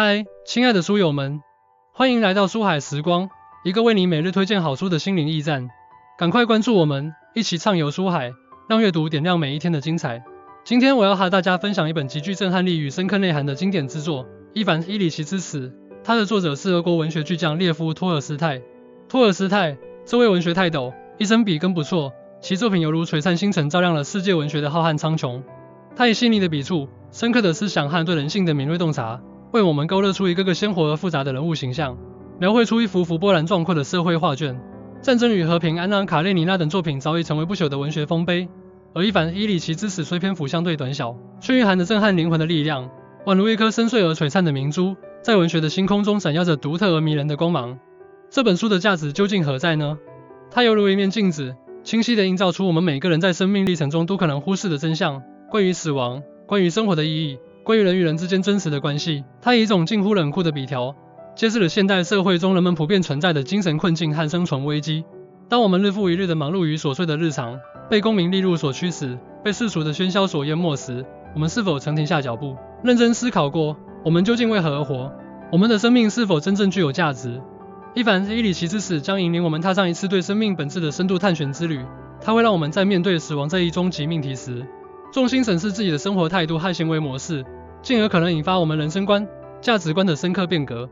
嗨，亲爱的书友们，欢迎来到书海时光，一个为你每日推荐好书的心灵驿站。赶快关注我们，一起畅游书海，让阅读点亮每一天的精彩。今天我要和大家分享一本极具震撼力与深刻内涵的经典之作《伊凡·伊里奇之死》。它的作者是俄国文学巨匠列夫·托尔斯泰。托尔斯泰这位文学泰斗，一生笔耕不辍，其作品犹如璀璨星辰，照亮了世界文学的浩瀚苍穹。他以细腻的笔触、深刻的思想和对人性的敏锐洞察，为我们勾勒出一个个鲜活而复杂的人物形象，描绘出一幅幅波澜壮阔的社会画卷。战争与和平、安娜·卡列尼娜等作品早已成为不朽的文学丰碑，而伊凡·伊里奇之死虽篇幅相对短小，却蕴含着震撼灵魂的力量，宛如一颗深邃而璀璨的明珠，在文学的星空中闪耀着独特而迷人的光芒。这本书的价值究竟何在呢？它犹如一面镜子，清晰地映照出我们每个人在生命历程中都可能忽视的真相，关于死亡，关于生活的意义，关于人与人之间真实的关系。它以一种近乎冷酷的笔调，揭示了现代社会中人们普遍存在的精神困境和生存危机。当我们日复一日地忙碌于琐碎的日常，被功名利禄所驱使，被世俗的喧嚣所淹没时，我们是否曾停下脚步，认真思考过，我们究竟为何而活？我们的生命是否真正具有价值？伊凡·伊里奇之死将引领我们踏上一次对生命本质的深度探寻之旅。它会让我们在面对死亡这一终极命题时，重新审视自己的生活态度和行为模式，进而可能引发我们人生观、价值观的深刻变革。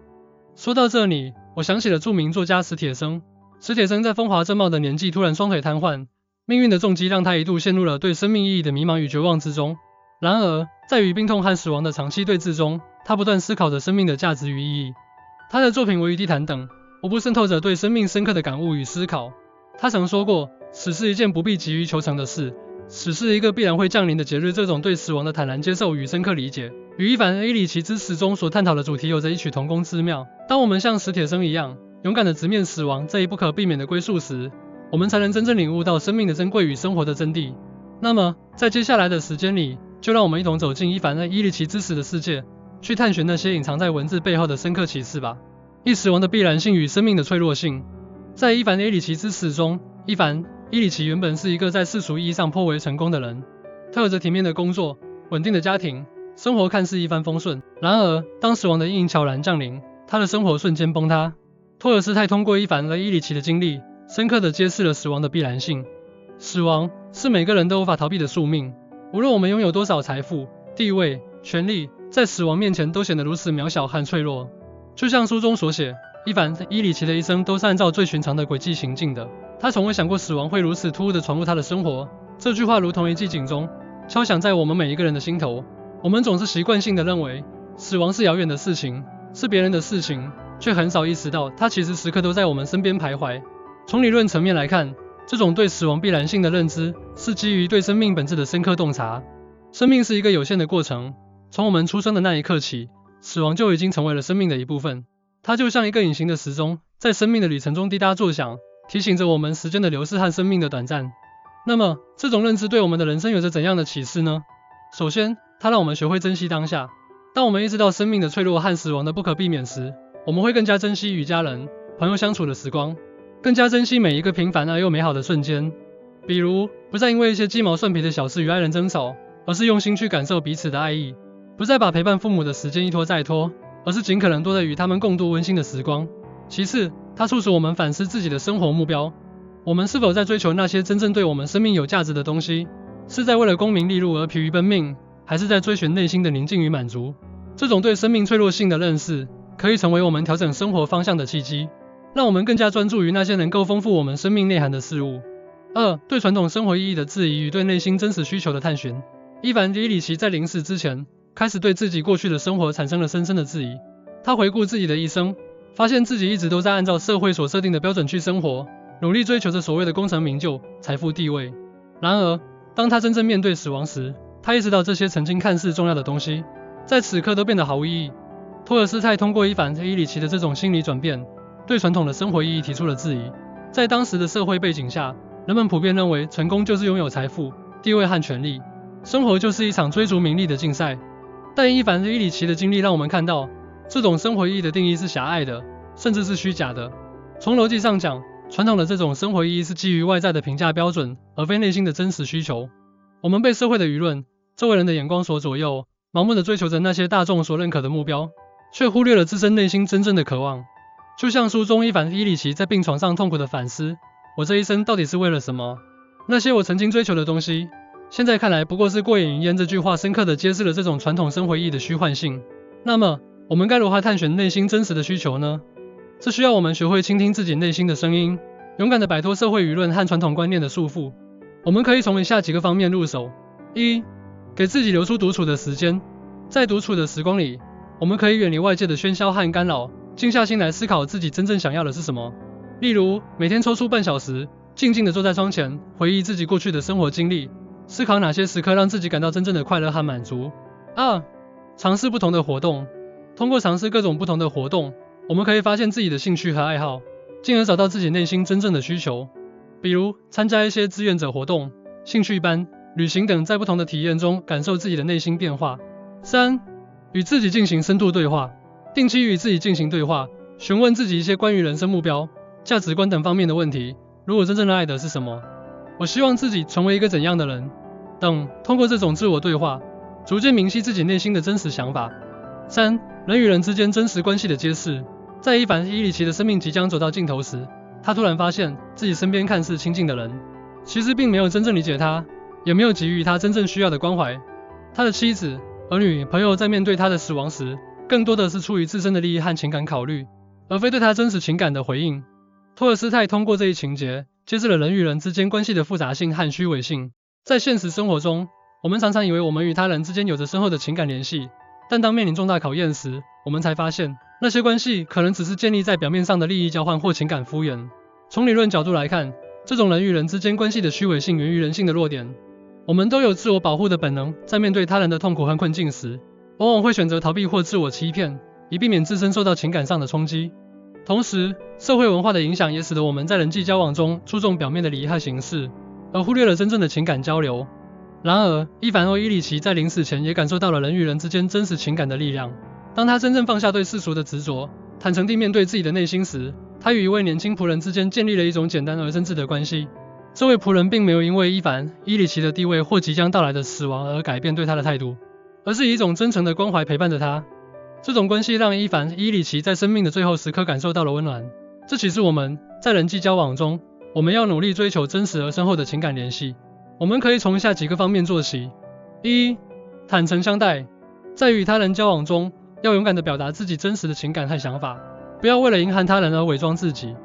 说到这里，我想起了著名作家史铁生。史铁生在风华正茂的年纪突然双腿瘫痪，命运的重击让他一度陷入了对生命意义的迷茫与绝望之中。然而，在与病痛和死亡的长期对峙中，他不断思考着生命的价值与意义。他的作品《维于地毯》等，无不渗透着对生命深刻的感悟与思考。他曾说过，死是一件不必急于求成的事，死是一个必然会降临的节日。这种对死亡的坦然接受与深刻理解，与伊凡·伊里奇之死中所探讨的主题有着异曲同工之妙。当我们像史铁生一样，勇敢地直面死亡这一不可避免的归宿时，我们才能真正领悟到生命的珍贵与生活的真谛。那么，在接下来的时间里，就让我们一同走进伊凡·伊里奇之死的世界，去探寻那些隐藏在文字背后的深刻启示吧。死亡的必然性与生命的脆弱性。在伊凡·伊里奇之死中，伊凡·伊里奇原本是一个在世俗意义上颇为成功的人，他有着体面的工作、稳定的家庭，生活看似一帆风顺。然而，当死亡的阴影悄然降临，他的生活瞬间崩塌。托尔斯泰通过伊凡·伊里奇的经历，深刻地揭示了死亡的必然性。死亡是每个人都无法逃避的宿命，无论我们拥有多少财富、地位、权力，在死亡面前都显得如此渺小和脆弱。就像书中所写，伊凡·伊里奇的一生都是按照最寻常的轨迹行进的，他从未想过死亡会如此突兀地闯入他的生活。这句话如同一记警钟，敲响在我们每一个人的心头。我们总是习惯性地认为，死亡是遥远的事情，是别人的事情，却很少意识到它其实时刻都在我们身边徘徊。从理论层面来看，这种对死亡必然性的认知，是基于对生命本质的深刻洞察。生命是一个有限的过程，从我们出生的那一刻起，死亡就已经成为了生命的一部分。它就像一个隐形的时钟，在生命的旅程中滴答作响，提醒着我们时间的流逝和生命的短暂。那么，这种认知对我们的人生有着怎样的启示呢？首先，它让我们学会珍惜当下。当我们意识到生命的脆弱和死亡的不可避免时，我们会更加珍惜与家人、朋友相处的时光，更加珍惜每一个平凡而又美好的瞬间。比如，不再因为一些鸡毛蒜皮的小事与爱人争吵，而是用心去感受彼此的爱意；不再把陪伴父母的时间一拖再拖，而是尽可能多的与他们共度温馨的时光。其次，它促使我们反思自己的生活目标。我们是否在追求那些真正对我们生命有价值的东西？是在为了功名利禄而疲于奔命，还是在追寻内心的宁静与满足？这种对生命脆弱性的认识，可以成为我们调整生活方向的契机，让我们更加专注于那些能够丰富我们生命内涵的事物。二、对传统生活意义的质疑与对内心真实需求的探寻。伊凡·伊里奇在临死之前，开始对自己过去的生活产生了深深的质疑。他回顾自己的一生，发现自己一直都在按照社会所设定的标准去生活，努力追求着所谓的功成名就、财富地位。然而，当他真正面对死亡时，他意识到这些曾经看似重要的东西，在此刻都变得毫无意义。托尔斯泰通过伊凡·伊里奇的这种心理转变，对传统的生活意义提出了质疑。在当时的社会背景下，人们普遍认为成功就是拥有财富、地位和权力，生活就是一场追逐名利的竞赛。但伊凡·伊里奇的经历让我们看到，这种生活意义的定义是狭隘的，甚至是虚假的。从逻辑上讲，传统的这种生活意义是基于外在的评价标准，而非内心的真实需求。我们被社会的舆论、周围人的眼光所左右，盲目的追求着那些大众所认可的目标，却忽略了自身内心真正的渴望。就像书中伊凡·伊里奇在病床上痛苦的反思：我这一生到底是为了什么？那些我曾经追求的东西，现在看来不过是过眼云烟。这句话深刻地揭示了这种传统生活意义的虚幻性。那么，我们该如何探寻内心真实的需求呢？这需要我们学会倾听自己内心的声音，勇敢地摆脱社会舆论和传统观念的束缚。我们可以从以下几个方面入手：一、给自己留出独处的时间。在独处的时光里，我们可以远离外界的喧嚣和干扰，静下心来思考自己真正想要的是什么。例如，每天抽出半小时，静静地坐在窗前，回忆自己过去的生活经历，思考哪些时刻让自己感到真正的快乐和满足。二、尝试不同的活动。通过尝试各种不同的活动，我们可以发现自己的兴趣和爱好，进而找到自己内心真正的需求。比如，参加一些志愿者活动、兴趣班、旅行等，在不同的体验中感受自己的内心变化。三、与自己进行深度对话。定期与自己进行对话，询问自己一些关于人生目标、价值观等方面的问题，如我真正爱的是什么？我希望自己成为一个怎样的人？等，通过这种自我对话，逐渐明晰自己内心的真实想法。三、人与人之间真实关系的揭示。在伊凡·伊里奇的生命即将走到尽头时，他突然发现自己身边看似亲近的人，其实并没有真正理解他，也没有给予他真正需要的关怀。他的妻子、儿女、朋友在面对他的死亡时，更多的是出于自身的利益和情感考虑，而非对他真实情感的回应。托尔斯泰通过这一情节，揭示了人与人之间关系的复杂性和虚伪性。在现实生活中，我们常常以为我们与他人之间有着深厚的情感联系，但当面临重大考验时，我们才发现，那些关系可能只是建立在表面上的利益交换或情感敷衍。从理论角度来看，这种人与人之间关系的虚伪性源于人性的弱点。我们都有自我保护的本能，在面对他人的痛苦和困境时，往往会选择逃避或自我欺骗，以避免自身受到情感上的冲击。同时，社会文化的影响也使得我们在人际交往中注重表面的礼仪和形式，而忽略了真正的情感交流。然而，伊凡·伊里奇在临死前也感受到了人与人之间真实情感的力量。当他真正放下对世俗的执着，坦诚地面对自己的内心时，他与一位年轻仆人之间建立了一种简单而真挚的关系。这位仆人并没有因为伊凡·伊里奇的地位或即将到来的死亡而改变对他的态度，而是以一种真诚的关怀陪伴着他。这种关系让伊凡·伊里奇在生命的最后时刻感受到了温暖。这启示我们，在人际交往中，我们要努力追求真实而深厚的情感联系。我们可以从下几个方面做起：一、坦诚相待。在与他人交往中，要勇敢地表达自己真实的情感和想法，不要为了迎合他人而伪装自己。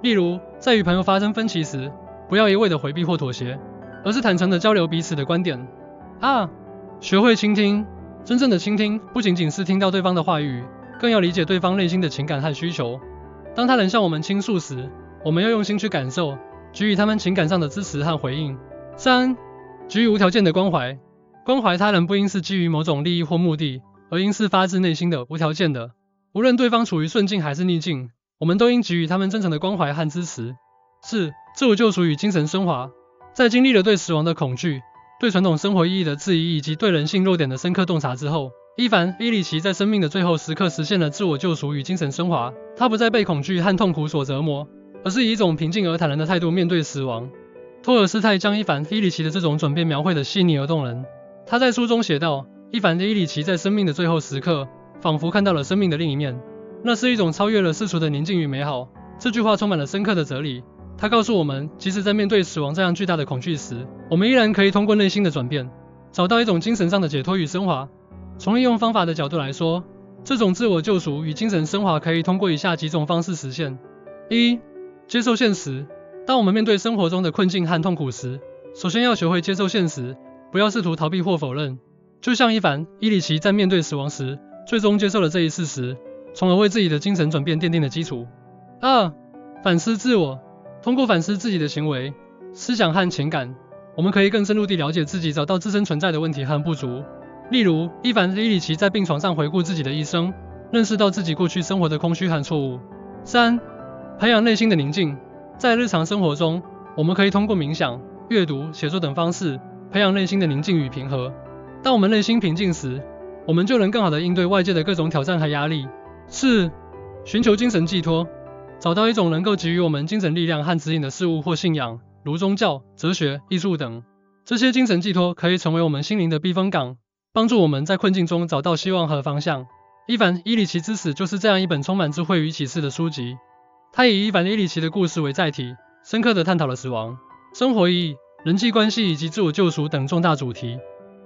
例如，在与朋友发生分歧时，不要一味地回避或妥协，而是坦诚地交流彼此的观点。二、学会倾听。真正的倾听不仅仅是听到对方的话语，更要理解对方内心的情感和需求。当他人向我们倾诉时，我们要用心去感受，给予他们情感上的支持和回应。三、给予无条件的关怀。关怀他人不应是基于某种利益或目的，而应是发自内心的、无条件的。无论对方处于顺境还是逆境，我们都应给予他们真诚的关怀和支持。四、自我救赎与精神升华。在经历了对死亡的恐惧、对传统生活意义的质疑以及对人性弱点的深刻洞察之后，伊凡·伊里奇在生命的最后时刻实现了自我救赎与精神升华。他不再被恐惧和痛苦所折磨，而是以一种平静而坦然的态度面对死亡。托尔斯泰将伊凡·伊里奇的这种转变描绘得细腻而动人。他在书中写道，伊凡·伊里奇在生命的最后时刻，仿佛看到了生命的另一面，那是一种超越了世俗的宁静与美好。这句话充满了深刻的哲理。他告诉我们，即使在面对死亡这样巨大的恐惧时，我们依然可以通过内心的转变，找到一种精神上的解脱与升华。从应用方法的角度来说，这种自我救赎与精神升华可以通过以下几种方式实现：一、接受现实。当我们面对生活中的困境和痛苦时，首先要学会接受现实，不要试图逃避或否认。就像伊凡·伊里奇在面对死亡时，最终接受了这一事实，从而为自己的精神转变奠定了基础。二、反思自我。通过反思自己的行为、思想和情感，我们可以更深入地了解自己，找到自身存在的问题和不足。例如，伊凡·伊里奇在病床上回顾自己的一生，认识到自己过去生活的空虚和错误。三、培养内心的宁静。在日常生活中，我们可以通过冥想、阅读、写作等方式，培养内心的宁静与平和。当我们内心平静时，我们就能更好地应对外界的各种挑战和压力。四、寻求精神寄托。找到一种能够给予我们精神力量和指引的事物或信仰，如宗教、哲学、艺术等。这些精神寄托可以成为我们心灵的避风港，帮助我们在困境中找到希望和方向。伊凡·伊里奇之死就是这样一本充满智慧与启示的书籍。他以伊凡·伊里奇的故事为载体，深刻地探讨了死亡、生活意义、人际关系以及自我救赎等重大主题。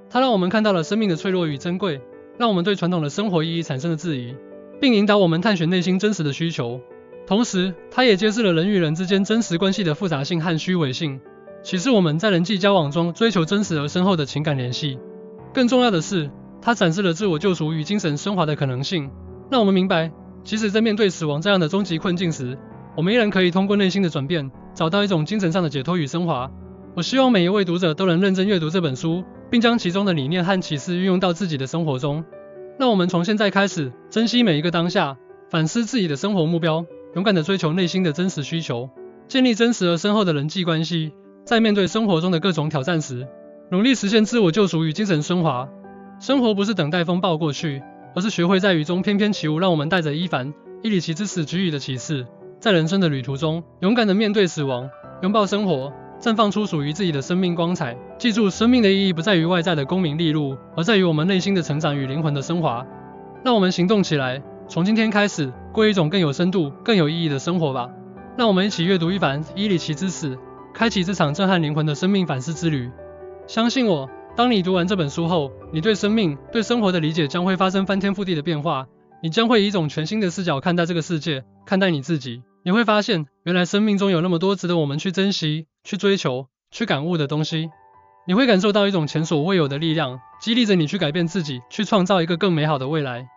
他让我们看到了生命的脆弱与珍贵，让我们对传统的生活意义产生了质疑，并引导我们探寻内心真实的需求。同时，他也揭示了人与人之间真实关系的复杂性和虚伪性，启示我们在人际交往中追求真实而深厚的情感联系。更重要的是，他展示了自我救赎与精神升华的可能性，让我们明白，即使在面对死亡这样的终极困境时，我们依然可以通过内心的转变，找到一种精神上的解脱与升华。我希望每一位读者都能认真阅读这本书，并将其中的理念和启示运用到自己的生活中。让我们从现在开始，珍惜每一个当下，反思自己的生活目标，勇敢地追求内心的真实需求，建立真实而深厚的人际关系。在面对生活中的各种挑战时，努力实现自我救赎与精神升华。生活不是等待风暴过去，而是学会在雨中翩翩起舞。让我们带着伊凡·伊里奇之死给予的启示，在人生的旅途中，勇敢地面对死亡，拥抱生活，绽放出属于自己的生命光彩。记住，生命的意义不在于外在的功名利禄，而在于我们内心的成长与灵魂的升华。让我们行动起来，从今天开始，过一种更有深度、更有意义的生活吧。让我们一起阅读伊凡·伊里奇之死，开启这场震撼灵魂的生命反思之旅。相信我，当你读完这本书后，你对生命、对生活的理解将会发生翻天覆地的变化。你将会以一种全新的视角看待这个世界，看待你自己。你会发现，原来生命中有那么多值得我们去珍惜、去追求、去感悟的东西。你会感受到一种前所未有的力量，激励着你去改变自己，去创造一个更美好的未来。